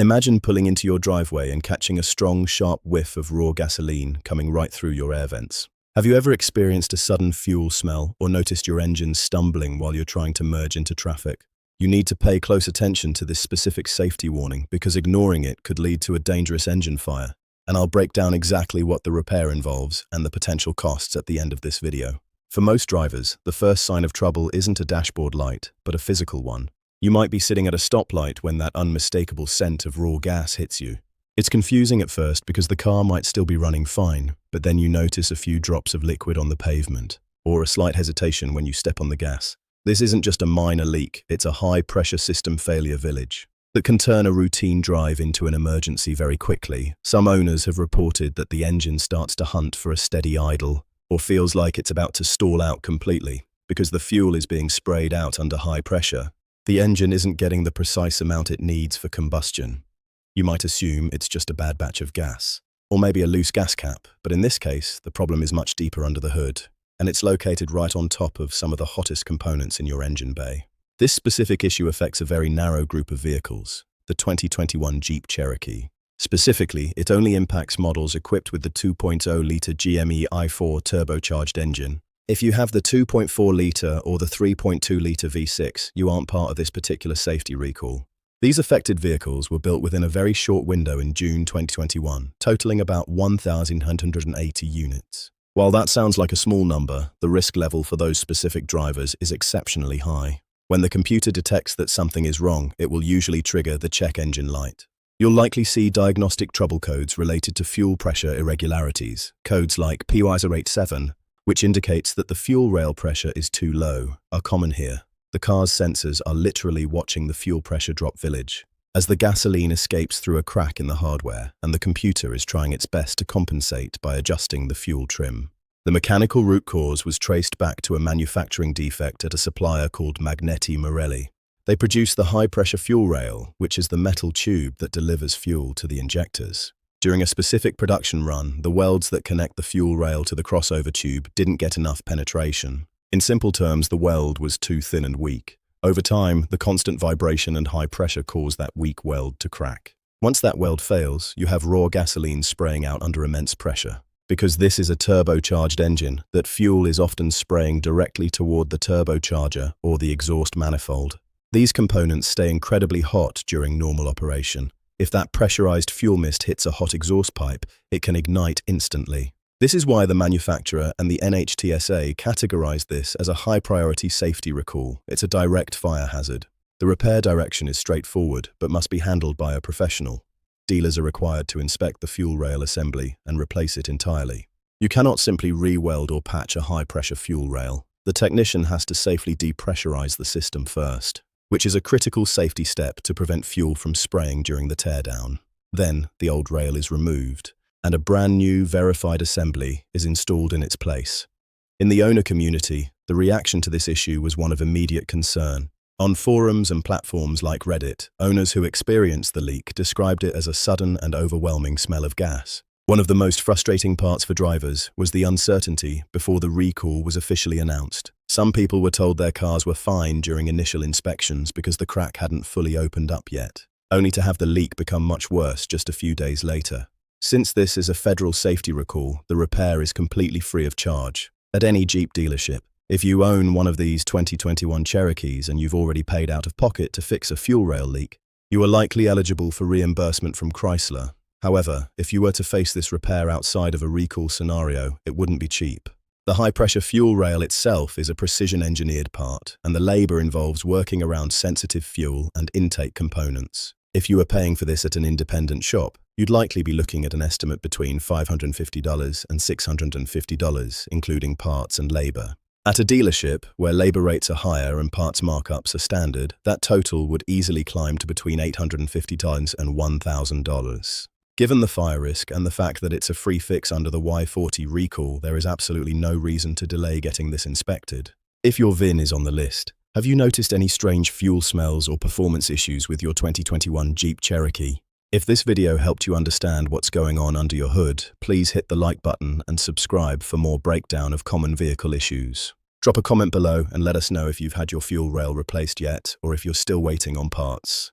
Imagine pulling into your driveway and catching a strong, sharp whiff of raw gasoline coming right through your air vents. Have you ever experienced a sudden fuel smell or noticed your engine stumbling while you're trying to merge into traffic? You need to pay close attention to this specific safety warning because ignoring it could lead to a dangerous engine fire. And I'll break down exactly what the repair involves and the potential costs at the end of this video. For most drivers, the first sign of trouble isn't a dashboard light, but a physical one. You might be sitting at a stoplight when that unmistakable scent of raw gas hits you. It's confusing at first because the car might still be running fine, but then you notice a few drops of liquid on the pavement, or a slight hesitation when you step on the gas. This isn't just a minor leak, it's a high-pressure system failure village that can turn a routine drive into an emergency very quickly. Some owners have reported that the engine starts to hunt for a steady idle, or feels like it's about to stall out completely, because the fuel is being sprayed out under high pressure. The engine isn't getting the precise amount it needs for combustion. You might assume it's just a bad batch of gas, or maybe a loose gas cap, but in this case, the problem is much deeper under the hood, and it's located right on top of some of the hottest components in your engine bay. This specific issue affects a very narrow group of vehicles, the 2021 Jeep Cherokee. Specifically, it only impacts models equipped with the 2.0-litre GME I-4 turbocharged engine. If you have the 2.4-litre or the 3.2-litre V6, you aren't part of this particular safety recall. These affected vehicles were built within a very short window in June 2021, totaling about 1,180 units. While that sounds like a small number, the risk level for those specific drivers is exceptionally high. When the computer detects that something is wrong, it will usually trigger the check engine light. You'll likely see diagnostic trouble codes related to fuel pressure irregularities. Codes like PY087, which indicates that the fuel rail pressure is too low, are common here. The car's sensors are literally watching the fuel pressure drop village as the gasoline escapes through a crack in the hardware, and the computer is trying its best to compensate by adjusting the fuel trim. The mechanical root cause was traced back to a manufacturing defect at a supplier called Magneti Marelli. They produce the high-pressure fuel rail, which is the metal tube that delivers fuel to the injectors. During a specific production run, the welds that connect the fuel rail to the crossover tube didn't get enough penetration. In simple terms, the weld was too thin and weak. Over time, the constant vibration and high pressure caused that weak weld to crack. Once that weld fails, you have raw gasoline spraying out under immense pressure. Because this is a turbocharged engine, that fuel is often spraying directly toward the turbocharger or the exhaust manifold. These components stay incredibly hot during normal operation. If that pressurized fuel mist hits a hot exhaust pipe, it can ignite instantly. This is why the manufacturer and the NHTSA categorized this as a high-priority safety recall. It's a direct fire hazard. The repair direction is straightforward, but must be handled by a professional. Dealers are required to inspect the fuel rail assembly and replace it entirely. You cannot simply re-weld or patch a high-pressure fuel rail. The technician has to safely depressurize the system first, which is a critical safety step to prevent fuel from spraying during the teardown. Then, the old rail is removed, and a brand new verified assembly is installed in its place. In the owner community, the reaction to this issue was one of immediate concern. On forums and platforms like Reddit, owners who experienced the leak described it as a sudden and overwhelming smell of gas. One of the most frustrating parts for drivers was the uncertainty before the recall was officially announced. Some people were told their cars were fine during initial inspections because the crack hadn't fully opened up yet, only to have the leak become much worse just a few days later. Since this is a federal safety recall, the repair is completely free of charge. At any Jeep dealership, if you own one of these 2021 Cherokees and you've already paid out of pocket to fix a fuel rail leak, you are likely eligible for reimbursement from Chrysler. However, if you were to face this repair outside of a recall scenario, it wouldn't be cheap. The high-pressure fuel rail itself is a precision-engineered part, and the labor involves working around sensitive fuel and intake components. If you are paying for this at an independent shop, you'd likely be looking at an estimate between $550 and $650, including parts and labor. At a dealership, where labor rates are higher and parts markups are standard, that total would easily climb to between $850 and $1,000. Given the fire risk and the fact that it's a free fix under the Y40 recall, there is absolutely no reason to delay getting this inspected. If your VIN is on the list, have you noticed any strange fuel smells or performance issues with your 2021 Jeep Cherokee? If this video helped you understand what's going on under your hood, please hit the like button and subscribe for more breakdown of common vehicle issues. Drop a comment below and let us know if you've had your fuel rail replaced yet or if you're still waiting on parts.